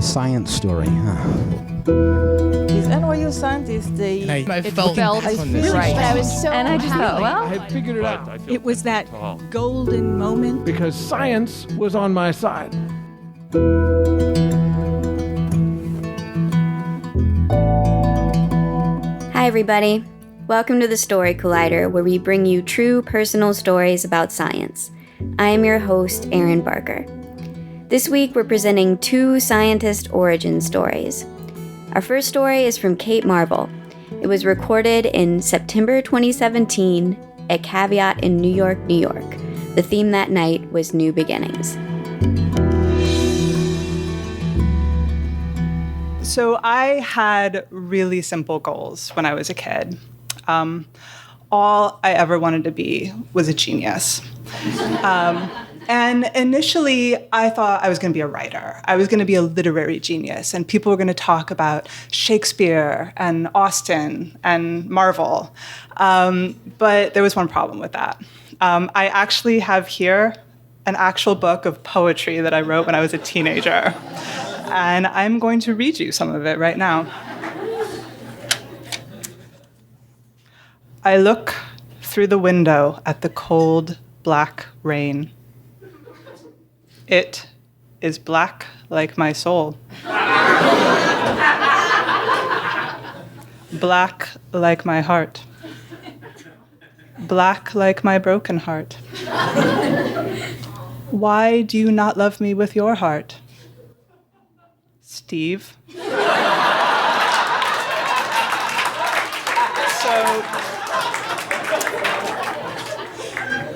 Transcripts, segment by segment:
science story, huh? These NYU scientists, I felt really right. strong. I was so And I just thought, well, I figured it out It was that golden moment. because science was on my side. Hi, everybody. Welcome to the Story Collider, where we bring you true personal stories about science. I am your host, Erin Barker. This week, we're presenting two scientist origin stories. Our first story is from Kate Marvel. It was recorded in September 2017 at Caveat in New York, New York. The theme that night was New Beginnings. So I had really simple goals when I was a kid. All I ever wanted to be was a genius. And initially, I thought I was going to be a writer. I was going to be a literary genius, and people were going to talk about Shakespeare and Austen and Marvel. But there was one problem with that. I actually have here an actual book of poetry that I wrote when I was a teenager. And I'm going to read you some of it right now. I look through the window at the cold, black rain. It is black like my soul. Black like my heart. Black like my broken heart. Why do you not love me with your heart? Steve.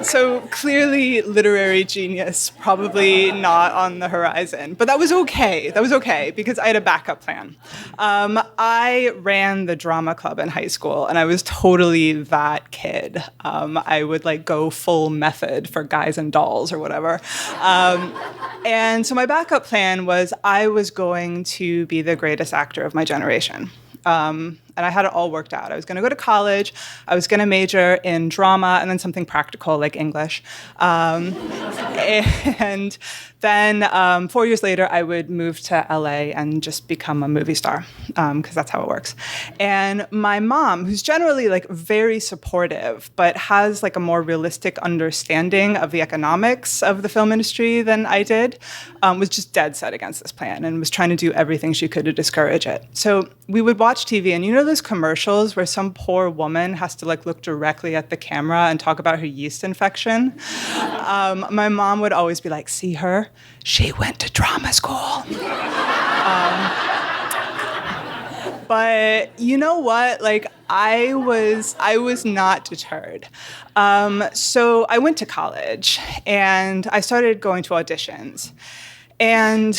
So clearly literary genius, probably not on the horizon. But that was okay. That was okay because I had a backup plan. I ran the drama club in high school, and I was totally that kid. I would go full method for guys and dolls or whatever. And so my backup plan was I was going to be the greatest actor of my generation. And I had it all worked out. I was going to go to college. I was going to major in drama and then something practical like English. And then 4 years later, I would move to LA and just become a movie star because that's how it works. And my mom, who's generally very supportive, but has a more realistic understanding of the economics of the film industry than I did, was just dead set against this plan and was trying to do everything she could to discourage it. So we would watch TV, and those commercials where some poor woman has to look directly at the camera and talk about her yeast infection. My mom would always be like, see her? She went to drama school. But you know what? I was not deterred. So I went to college and I started going to auditions. And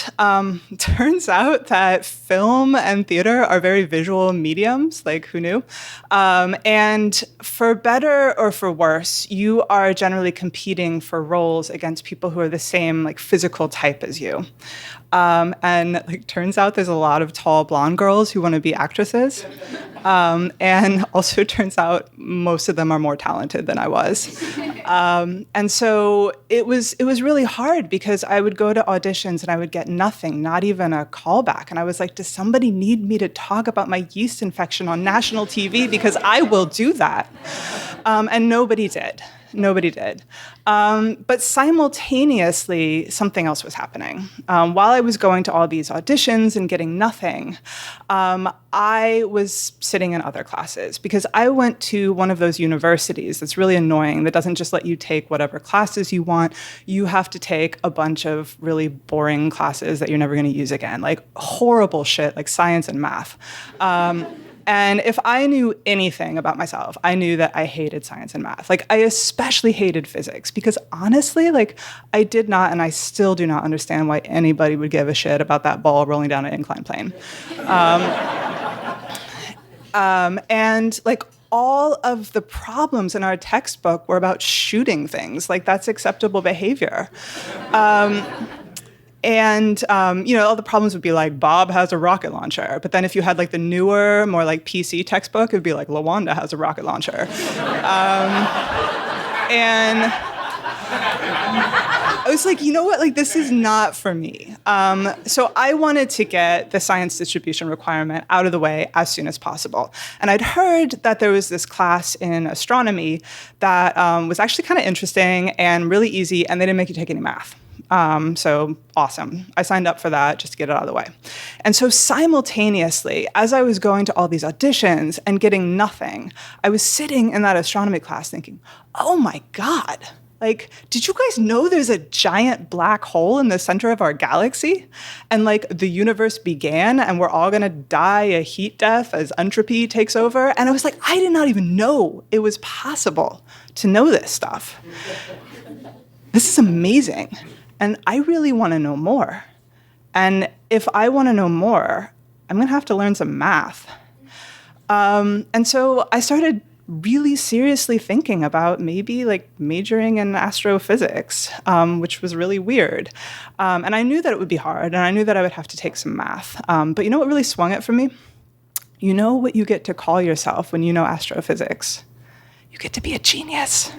turns out that film and theater are very visual mediums, who knew? And for better or for worse, you are generally competing for roles against people who are the same physical type as you. And turns out there's a lot of tall blonde girls who want to be actresses. And also turns out most of them are more talented than I was. And so it was really hard because I would go to auditions and I would get nothing, not even a callback. And I was like, does somebody need me to talk about my yeast infection on national TV? Because I will do that. And nobody did. Nobody did. But simultaneously, something else was happening. While I was going to all these auditions and getting nothing, I was sitting in other classes because I went to one of those universities that's really annoying that doesn't just let you take whatever classes you want. You have to take a bunch of really boring classes that you're never going to use again, horrible shit like science and math. And if I knew anything about myself, I knew that I hated science and math. I especially hated physics because honestly, I did not, and I still do not understand why anybody would give a shit about that ball rolling down an inclined plane. And all of the problems in our textbook were about shooting things. That's acceptable behavior. And, all the problems would be Bob has a rocket launcher. But then if you had the newer, more PC textbook, it would be LaWanda has a rocket launcher. And I was like, you know what, like this is not for me. So I wanted to get the science distribution requirement out of the way as soon as possible. And I'd heard that there was this class in astronomy that was actually kind of interesting and really easy, and they didn't make you take any math. So awesome. I signed up for that just to get it out of the way. And so simultaneously, as I was going to all these auditions and getting nothing, I was sitting in that astronomy class thinking, oh my God, like, did you guys know there's a giant black hole in the center of our galaxy? And like the universe began and we're all gonna die a heat death as entropy takes over? And I was like, I did not even know it was possible to know this stuff. This is amazing. And I really want to know more. And if I want to know more, I'm going to have to learn some math. And so I started really seriously thinking about maybe like majoring in astrophysics, which was really weird. And I knew that it would be hard, and I knew that I would have to take some math. But you know what really swung it for me? You know what you get to call yourself when you know astrophysics? You get to be a genius.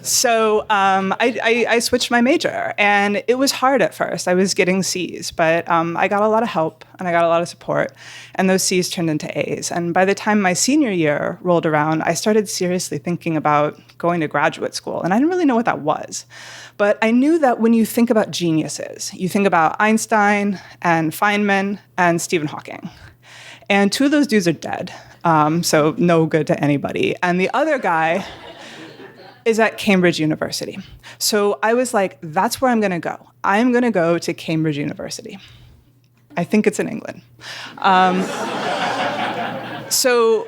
So I switched my major, and it was hard at first. I was getting C's, but I got a lot of help, and I got a lot of support, and those C's turned into A's. And by the time my senior year rolled around, I started seriously thinking about going to graduate school, and I didn't really know what that was. But I knew that when you think about geniuses, you think about Einstein and Feynman and Stephen Hawking. And two of those dudes are dead, so no good to anybody. And the other guy is at Cambridge University. So I was like, that's where I'm going to go. I'm going to go to Cambridge University. I think it's in England. So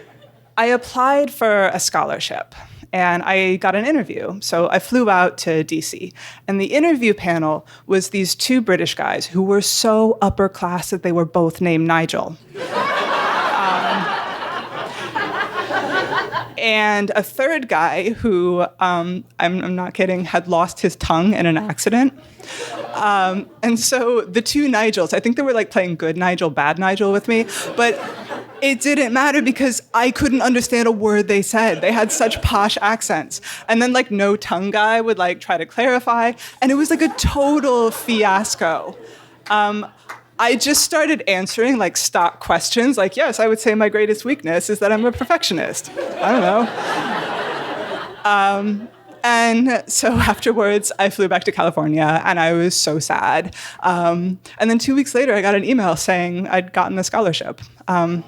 I applied for a scholarship, and I got an interview. So I flew out to DC, and the interview panel was these two British guys who were so upper class that they were both named Nigel. And a third guy who, I'm not kidding, had lost his tongue in an accident. And so the two Nigels, I think they were like playing good Nigel, bad Nigel with me, but it didn't matter because I couldn't understand a word they said. They had such posh accents. And then like no tongue guy would like try to clarify, and it was like a total fiasco. I just started answering like stock questions, like, yes, I would say my greatest weakness is that I'm a perfectionist. I don't know. And so afterwards, I flew back to California, and I was so sad. And then 2 weeks later, I got an email saying I'd gotten the scholarship. I'm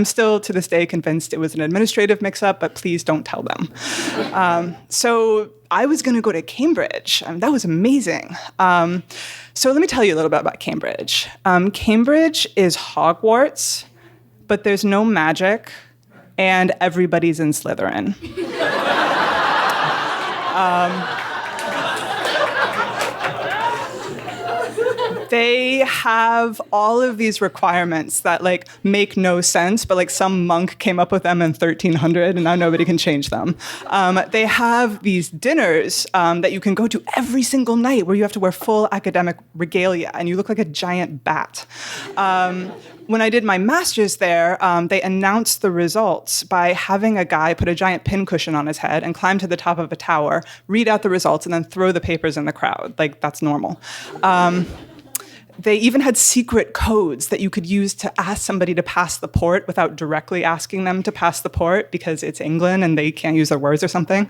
still to this day convinced it was an administrative mix-up, but please don't tell them. So I was going to go to Cambridge. That was amazing. So let me tell you a little bit about Cambridge. Cambridge is Hogwarts, but there's no magic, and everybody's in Slytherin. They have all of these requirements that like make no sense, but like some monk came up with them in 1300 and now nobody can change them. They have these dinners that you can go to every single night where you have to wear full academic regalia and you look like a giant bat. When I did my master's there, they announced the results by having a guy put a giant pincushion on his head and climb to the top of a tower, read out the results, and then throw the papers in the crowd. Like, that's normal. They even had secret codes that you could use to ask somebody to pass the port without directly asking them to pass the port because it's England and they can't use their words or something.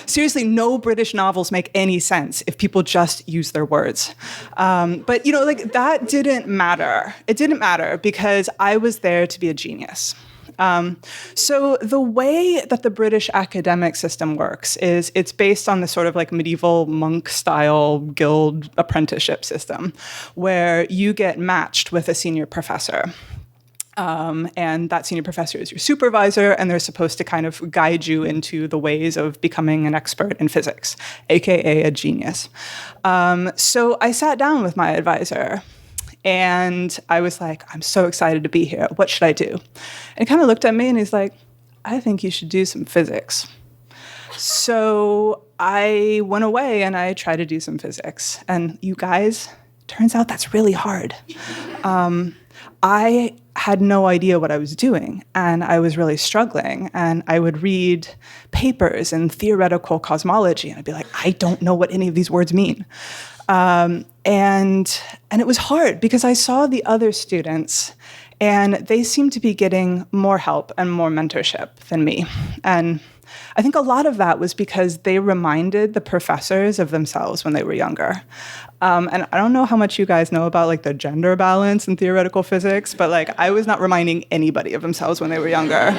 Seriously, no British novels make any sense if people just use their words. But, you know, like that didn't matter. It didn't matter because I was there to be a genius. So the way that the British academic system works is it's based on this sort of like medieval monk-style guild apprenticeship system where you get matched with a senior professor. And that senior professor is your supervisor, and they're supposed to kind of guide you into the ways of becoming an expert in physics, aka a genius. So I sat down with my advisor, and I was like, I'm so excited to be here. What should I do? And he kind of looked at me and he's like, I think you should do some physics. So I went away and I tried to do some physics. And you guys, turns out that's really hard. I had no idea what I was doing, and I was really struggling. And I would read papers in theoretical cosmology, and I'd be like, I don't know what any of these words mean. And it was hard because I saw the other students, and they seemed to be getting more help and more mentorship than me. And I think a lot of that was because they reminded the professors of themselves when they were younger. And I don't know how much you guys know about like the gender balance in theoretical physics, but like I was not reminding anybody of themselves when they were younger.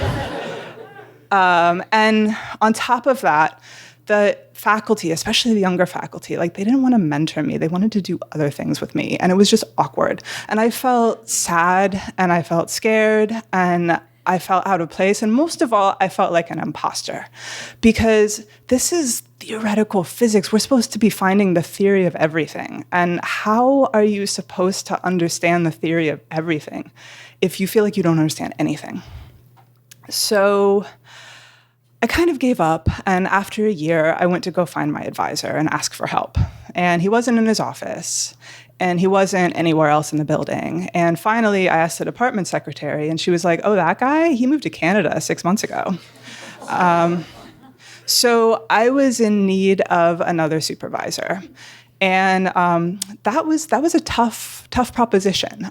And on top of that, the faculty, especially the younger faculty, like they didn't want to mentor me. They wanted to do other things with me. And it was just awkward. And I felt sad and I felt scared and I felt out of place. And most of all, I felt like an imposter because this is theoretical physics. We're supposed to be finding the theory of everything. And how are you supposed to understand the theory of everything if you feel like you don't understand anything? So I kind of gave up, and after a year, I went to go find my advisor and ask for help. And he wasn't in his office, and he wasn't anywhere else in the building. And finally, I asked the department secretary, and she was like, oh, that guy? He moved to Canada 6 months ago. So I was in need of another supervisor. And that was a tough proposition.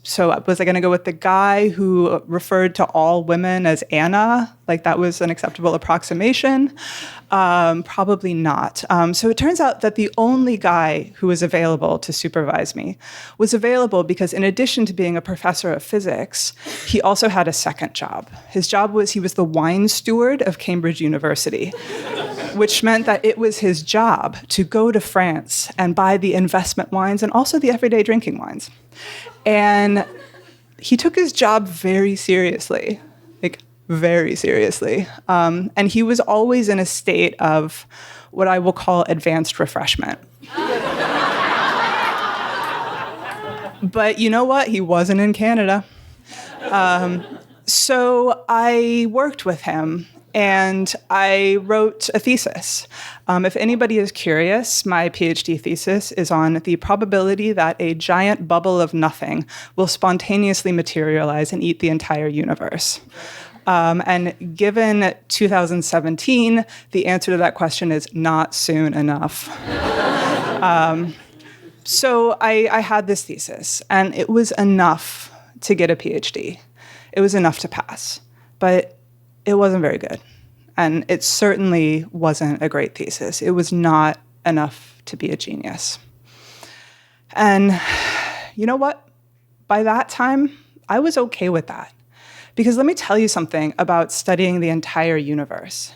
So was I going to go with the guy who referred to all women as Anna? Like that was an acceptable approximation? Probably not. So it turns out that the only guy who was available to supervise me was available because in addition to being a professor of physics, he also had a second job. His job was he was the wine steward of Cambridge University, which meant that it was his job to go to France and buy the investment wines and also the everyday drinking wines. And he took his job very seriously, like very seriously. And he was always in a state of what I will call advanced refreshment. But you know what? He wasn't in Canada. So I worked with him. And I wrote a thesis. If anybody is curious, my PhD thesis is on the probability that a giant bubble of nothing will spontaneously materialize and eat the entire universe. And given 2017, the answer to that question is not soon enough. So I had this thesis, and it was enough to get a PhD. It was enough to pass. But it wasn't very good. And it certainly wasn't a great thesis. It was not enough to be a genius. And you know what? By that time, I was okay with that. Because let me tell you something about studying the entire universe.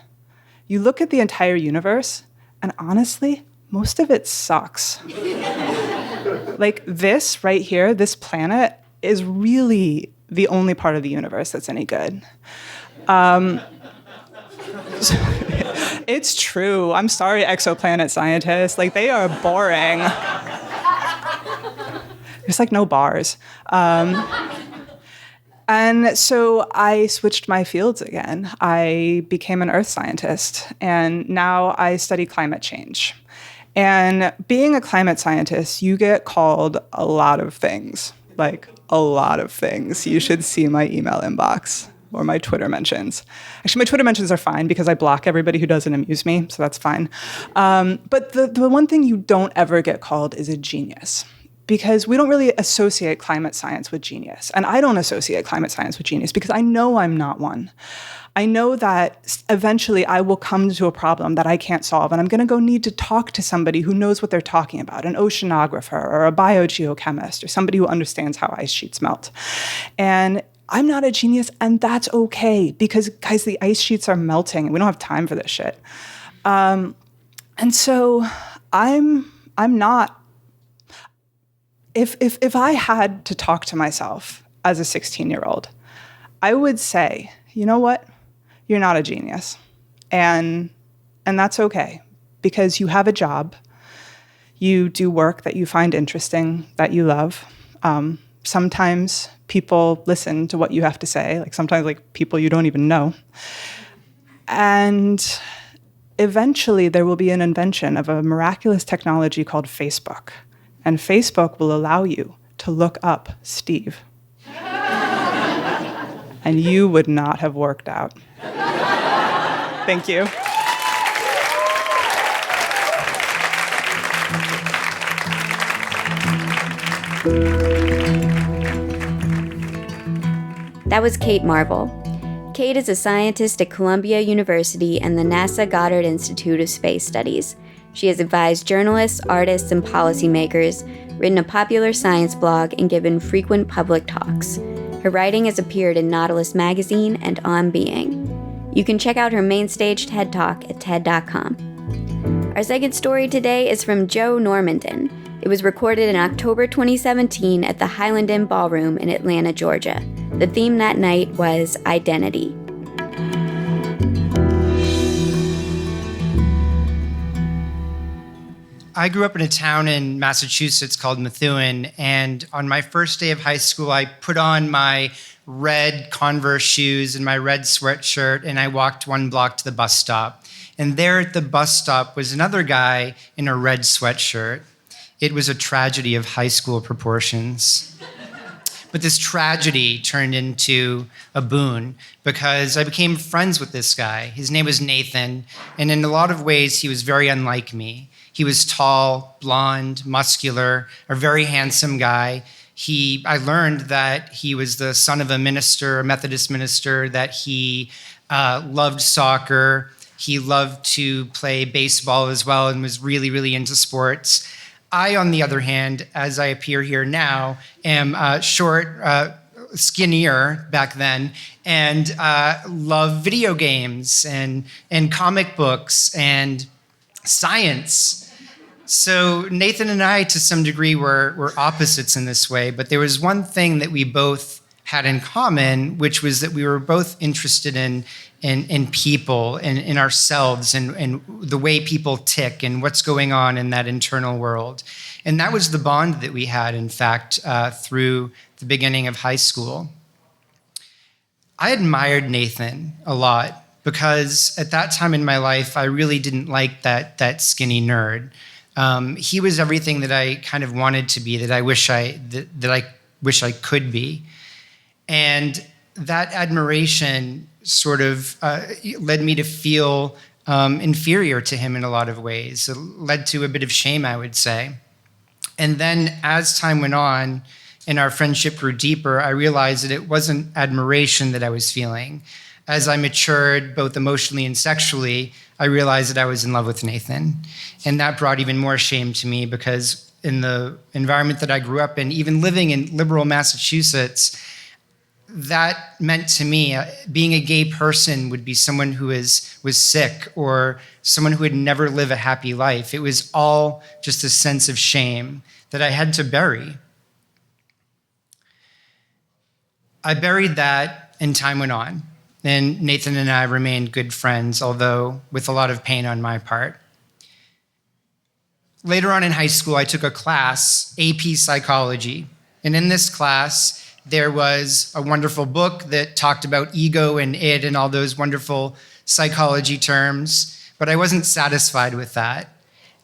You look at the entire universe, and honestly, most of it sucks. Like this right here, this planet, is really the only part of the universe that's any good. It's true. I'm sorry, exoplanet scientists. Like, they are boring. There's like no bars. And so I switched my fields again. I became an earth scientist, and now I study climate change. And being a climate scientist, you get called a lot of things, like a lot of things. You should see my email inbox or my Twitter mentions. Actually, my Twitter mentions are fine because I block everybody who doesn't amuse me, so that's fine. But the one thing you don't ever get called is a genius, because we don't really associate climate science with genius. And I don't associate climate science with genius because I know I'm not one. I know that eventually I will come to a problem that I can't solve, and I'm going to go need to talk to somebody who knows what they're talking about, an oceanographer or a biogeochemist or somebody who understands how ice sheets melt. And I'm not a genius, and that's okay, because, guys, the ice sheets are melting, and we don't have time for this shit. And so I'm not. If I had to talk to myself as a 16-year-old, I would say, you know what? You're not a genius. And that's okay, because you have a job. You do work that you find interesting, that you love. Sometimes people listen to what you have to say, like sometimes like people you don't even know. And eventually there will be an invention of a miraculous technology called Facebook. And Facebook will allow you to look up Steve. and you would not have worked out. Thank you. That was Kate Marvel. Kate is a scientist at Columbia University and the NASA Goddard Institute of Space Studies. She has advised journalists, artists, and policymakers, written a popular science blog, and given frequent public talks. Her writing has appeared in Nautilus Magazine and On Being. You can check out her main stage TED Talk at TED.com. Our second story today is from Joe Normandin. It was recorded in October 2017 at the Highland Inn Ballroom in Atlanta, Georgia. The theme that night was identity. I grew up in a town in Massachusetts called Methuen, and on my first day of high school, I put on my red Converse shoes and my red sweatshirt, and I walked 1 block to the bus stop. And there at the bus stop was another guy in a red sweatshirt. It was a tragedy of high school proportions. But this tragedy turned into a boon because I became friends with this guy. His name was Nathan, and in a lot of ways, he was very unlike me. He was tall, blonde, muscular, a very handsome guy. I learned that he was the son of a minister, a Methodist minister, that he loved soccer. He loved to play baseball as well and was really, really into sports. I, on the other hand, as I appear here now, am short, skinnier back then, and love video games and comic books and science. So Nathan and I, to some degree, were opposites in this way, but there was one thing that we both had in common, which was that we were both interested in people and in ourselves and the way people tick and what's going on in that internal world. And that was the bond that we had, in fact, through the beginning of high school. I admired Nathan a lot because at that time in my life, I really didn't like that skinny nerd. He was everything that I kind of wanted to be, that I wish I could be. And that admiration sort of led me to feel inferior to him in a lot of ways. It led to a bit of shame, I would say. And then as time went on and our friendship grew deeper, I realized that it wasn't admiration that I was feeling. As I matured, both emotionally and sexually, I realized that I was in love with Nathan. And that brought even more shame to me because in the environment that I grew up in, even living in liberal Massachusetts, that meant to me being a gay person would be someone who was sick or someone who would never live a happy life. It was all just a sense of shame that I had to bury. I buried that and time went on. And Nathan and I remained good friends, although with a lot of pain on my part. Later on in high school, I took a class, AP Psychology. And in this class, there was a wonderful book that talked about ego and id and all those wonderful psychology terms, but I wasn't satisfied with that.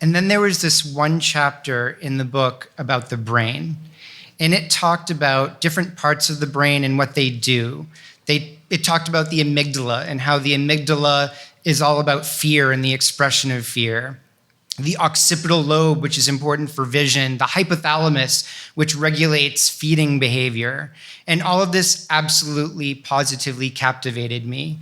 And then there was this one chapter in the book about the brain, and it talked about different parts of the brain and what they do. It talked about the amygdala and how the amygdala is all about fear and the expression of fear. The occipital lobe, which is important for vision, the hypothalamus, which regulates feeding behavior. And all of this absolutely positively captivated me.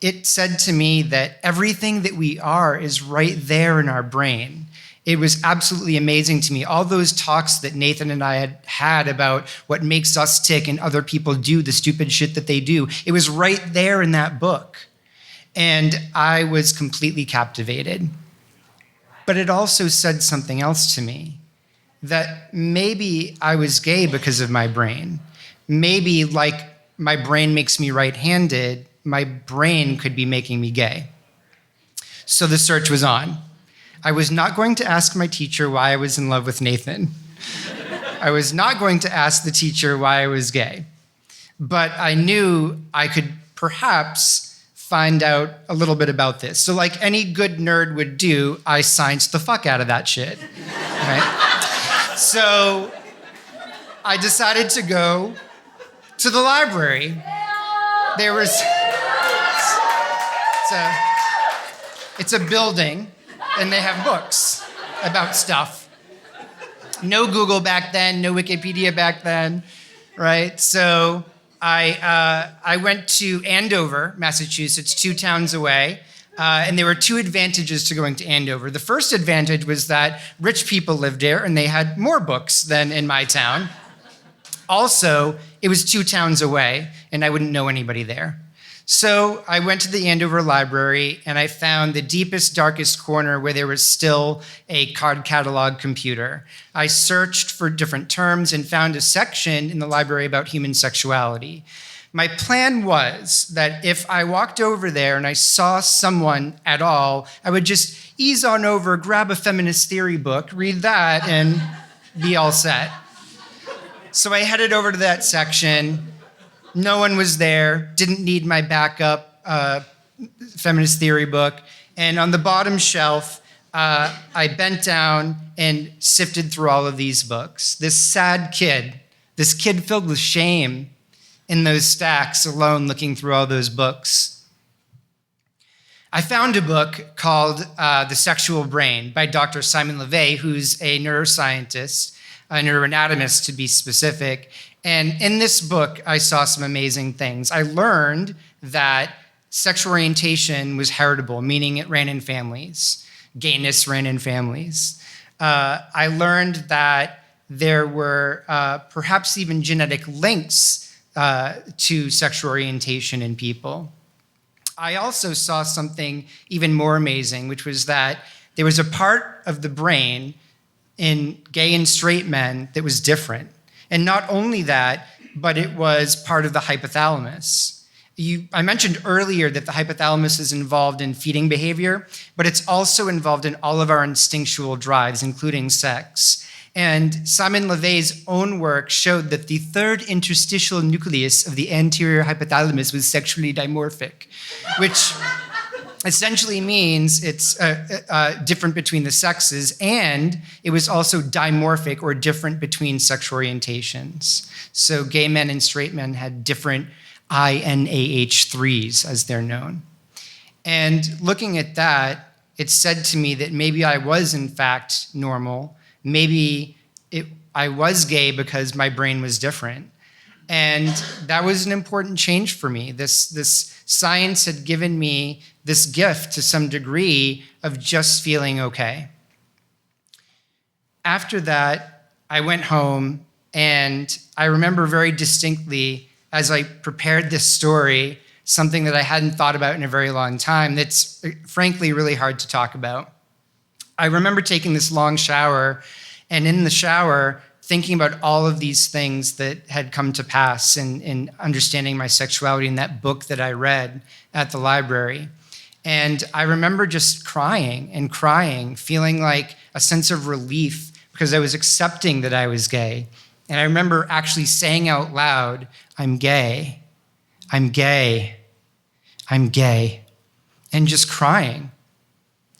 It said to me that everything that we are is right there in our brain. It was absolutely amazing to me. All those talks that Nathan and I had about what makes us tick and other people do, the stupid shit that they do, it was right there in that book. And I was completely captivated. But it also said something else to me, that maybe I was gay because of my brain. Maybe like my brain makes me right-handed, my brain could be making me gay. So the search was on. I was not going to ask my teacher why I was in love with Nathan. I was not going to ask the teacher why I was gay. But I knew I could perhaps find out a little bit about this. So like any good nerd would do, I scienced the fuck out of that shit, right? So I decided to go to the library. there was, it's a building, and they have books about stuff. No Google back then, no Wikipedia back then, right? So I went to Andover, Massachusetts, 2 towns away, and there were 2 advantages to going to Andover. The first advantage was that rich people lived there, and they had more books than in my town. Also, it was 2 towns away, and I wouldn't know anybody there. So I went to the Andover Library, and I found the deepest, darkest corner where there was still a card catalog computer. I searched for different terms and found a section in the library about human sexuality. My plan was that if I walked over there and I saw someone at all, I would just ease on over, grab a feminist theory book, read that, and be all set. So I headed over to that section. No one was there, didn't need my backup feminist theory book. And on the bottom shelf, I bent down and sifted through all of these books. This sad kid, this kid filled with shame in those stacks, alone looking through all those books. I found a book called The Sexual Brain by Dr. Simon LeVay, who's a neuroscientist, a neuroanatomist to be specific. And in this book, I saw some amazing things. I learned that sexual orientation was heritable, meaning it ran in families. Gayness ran in families. I learned that there were perhaps even genetic links to sexual orientation in people. I also saw something even more amazing, which was that there was a part of the brain in gay and straight men that was different. And not only that, but it was part of the hypothalamus. I mentioned earlier that the hypothalamus is involved in feeding behavior, but it's also involved in all of our instinctual drives, including sex. And Simon LeVay's own work showed that the third interstitial nucleus of the anterior hypothalamus was sexually dimorphic, which essentially means it's different between the sexes, and it was also dimorphic, or different between sexual orientations. So gay men and straight men had different INAH3s, as they're known. And looking at that, it said to me that maybe I was in fact normal. Maybe I was gay because my brain was different. And that was an important change for me. This science had given me this gift to some degree of just feeling okay. After that, I went home, and I remember very distinctly, as I prepared this story, something that I hadn't thought about in a very long time that's frankly really hard to talk about. I remember taking this long shower, and in the shower, thinking about all of these things that had come to pass in understanding my sexuality in that book that I read at the library. And I remember just crying and crying, feeling like a sense of relief because I was accepting that I was gay. And I remember actually saying out loud, I'm gay, I'm gay, I'm gay, and just crying.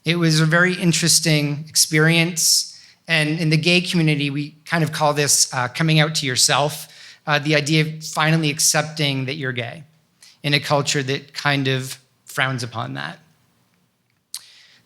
It was a very interesting experience. And in the gay community, we kind of call this coming out to yourself, the idea of finally accepting that you're gay in a culture that kind of frowns upon that.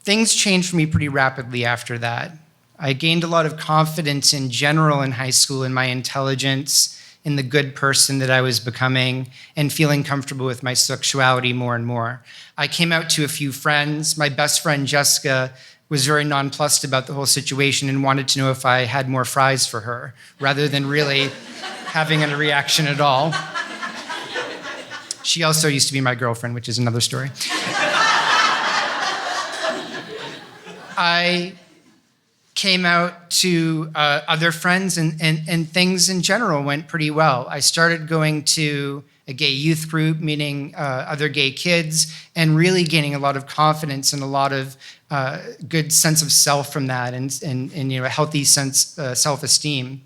Things changed for me pretty rapidly after that. I gained a lot of confidence in general in high school in my intelligence, in the good person that I was becoming, and feeling comfortable with my sexuality more and more. I came out to a few friends. My best friend, Jessica, was very nonplussed about the whole situation and wanted to know if I had more fries for her, rather than really having a reaction at all. She also used to be my girlfriend, which is another story. I came out to other friends, and things in general went pretty well. I started going to a gay youth group, meeting other gay kids, and really gaining a lot of confidence and a lot of good sense of self from that, and a healthy sense self-esteem.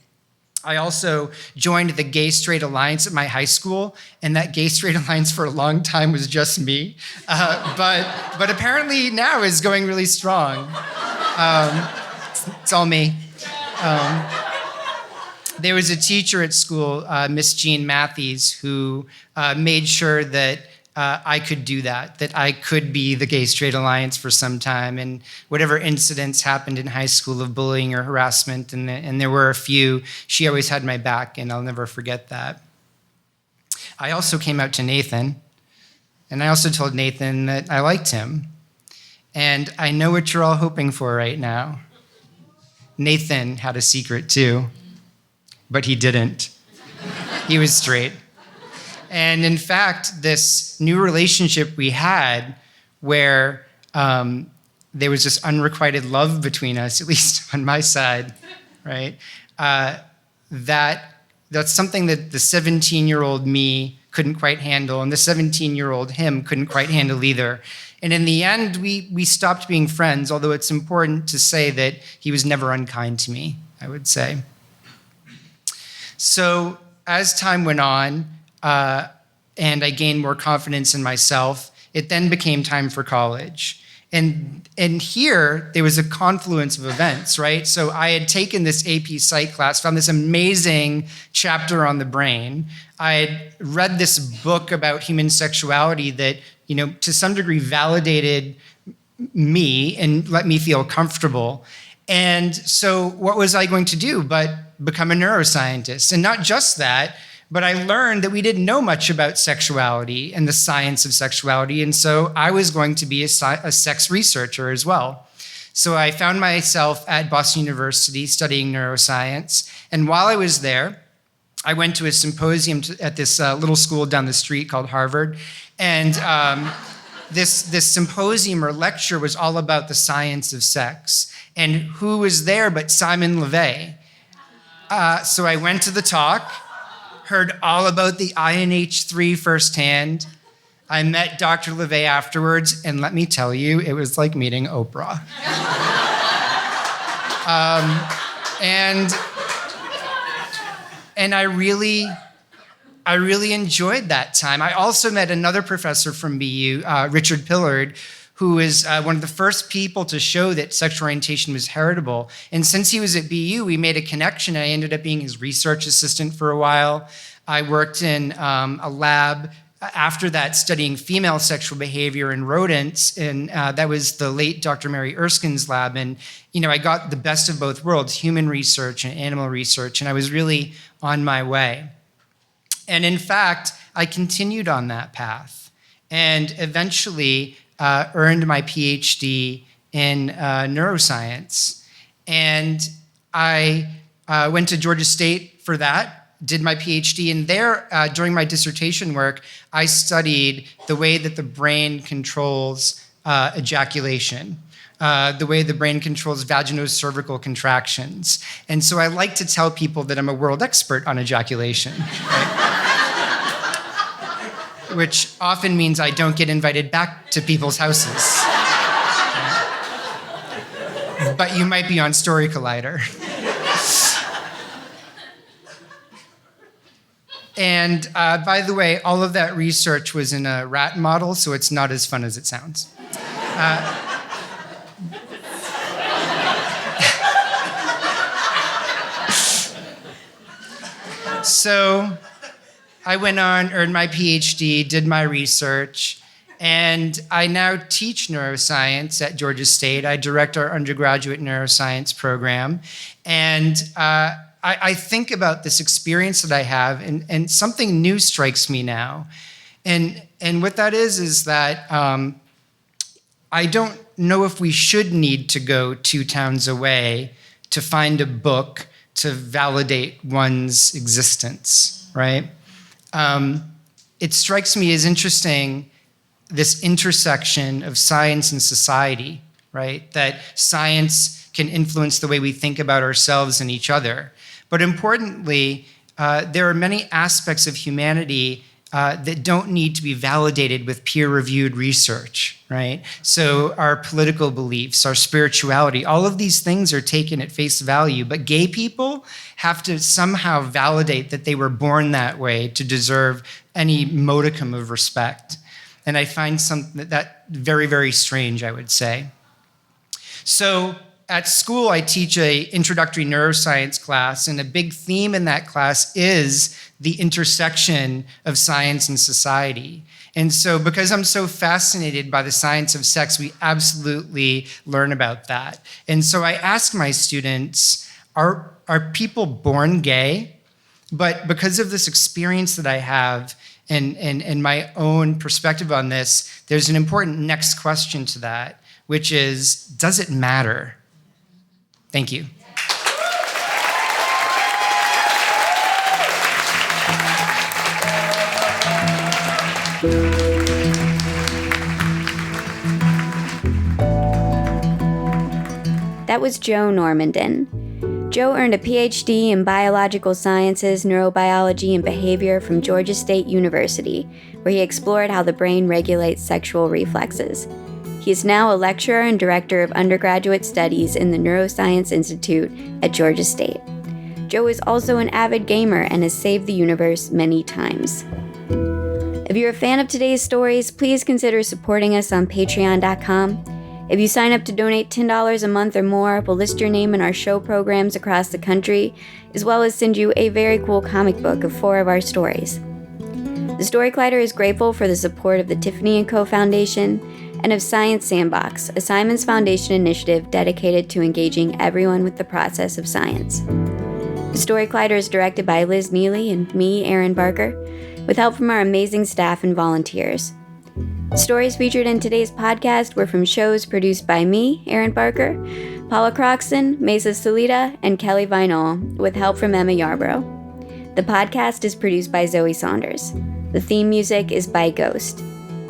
I also joined the Gay Straight Alliance at my high school, and that Gay Straight Alliance for a long time was just me, but apparently now is going really strong. It's all me. there was a teacher at school, Miss Jean Matthews, who made sure that I could do that I could be the Gay Straight Alliance for some time. And whatever incidents happened in high school of bullying or harassment, and there were a few, she always had my back, and I'll never forget that. I also came out to Nathan, and I also told Nathan that I liked him. And I know what you're all hoping for right now. Nathan had a secret too, but he didn't. He was straight. And in fact, this new relationship we had where there was this unrequited love between us, at least on my side, right? That's something that the 17-year-old me couldn't quite handle, and the 17-year-old him couldn't quite handle either. And in the end, we stopped being friends, although it's important to say that he was never unkind to me, I would say. So as time went on, and I gained more confidence in myself, it then became time for college. And here, there was a confluence of events, right? So I had taken this AP Psych class, found this amazing chapter on the brain. I had read this book about human sexuality that, to some degree validated me and let me feel comfortable. And so what was I going to do but become a neuroscientist? And not just that, but I learned that we didn't know much about sexuality and the science of sexuality, and so I was going to be a sex researcher as well. So I found myself at Boston University studying neuroscience, and while I was there, I went to a symposium at this little school down the street called Harvard, and this symposium or lecture was all about the science of sex. And who was there but Simon LeVay? So I went to the talk, heard all about the INH3 firsthand. I met Dr. LeVay afterwards, and let me tell you, it was like meeting Oprah. And I really enjoyed that time. I also met another professor from BU, Richard Pillard, who is one of the first people to show that sexual orientation was heritable. And since he was at BU, we made a connection. I ended up being his research assistant for a while. I worked in a lab after that studying female sexual behavior in rodents, and that was the late Dr. Mary Erskine's lab. And I got the best of both worlds, human research and animal research, and I was really on my way. And in fact, I continued on that path and eventually earned my Ph.D. in neuroscience. And I went to Georgia State for that, did my Ph.D. And there, during my dissertation work, I studied the way that the brain controls ejaculation, the way the brain controls vaginocervical contractions. And so I like to tell people that I'm a world expert on ejaculation, right? Which often means I don't get invited back to people's houses. But you might be on Story Collider. And by the way, all of that research was in a rat model, so it's not as fun as it sounds. So I went on, earned my PhD, did my research, and I now teach neuroscience at Georgia State. I direct our undergraduate neuroscience program. And I think about this experience that I have, and something new strikes me now. And what that is that I don't know if we should need to go 2 towns away to find a book to validate one's existence, right? It strikes me as interesting, this intersection of science and society, right? That science can influence the way we think about ourselves and each other. But importantly, there are many aspects of humanity that don't need to be validated with peer-reviewed research, right? So our political beliefs, our spirituality, all of these things are taken at face value, but gay people have to somehow validate that they were born that way to deserve any modicum of respect. And I find that very, very strange, I would say. So at school, I teach a introductory neuroscience class, and a big theme in that class is the intersection of science and society. And so because I'm so fascinated by the science of sex, we absolutely learn about that. And so I ask my students, are people born gay? But because of this experience that I have and my own perspective on this, there's an important next question to that, which is, does it matter? Thank you. That was Joe Normandin. Joe earned a Ph.D. in biological sciences, neurobiology, and behavior from Georgia State University, where he explored how the brain regulates sexual reflexes. He is now a lecturer and director of undergraduate studies in the Neuroscience Institute at Georgia State. Joe is also an avid gamer and has saved the universe many times. If you're a fan of today's stories, please consider supporting us on patreon.com. If you sign up to donate $10 a month or more, we'll list your name in our show programs across the country, as well as send you a very cool comic book of 4 of our stories. The Story Collider is grateful for the support of the Tiffany & Co. Foundation and of Science Sandbox, a Simons Foundation initiative dedicated to engaging everyone with the process of science. The Story Collider is directed by Liz Neely and me, Aaron Barker, with help from our amazing staff and volunteers. Stories featured in today's podcast were from shows produced by me, Aaron Barker, Paula Croxton, Mesa Salida, and Kelly Vinol, with help from Emma Yarbrough. The podcast is produced by Zoe Saunders. The theme music is by Ghost.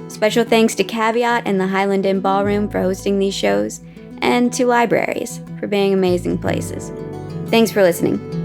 Special thanks to Caveat and the Highland Inn Ballroom for hosting these shows, and to libraries for being amazing places. Thanks for listening.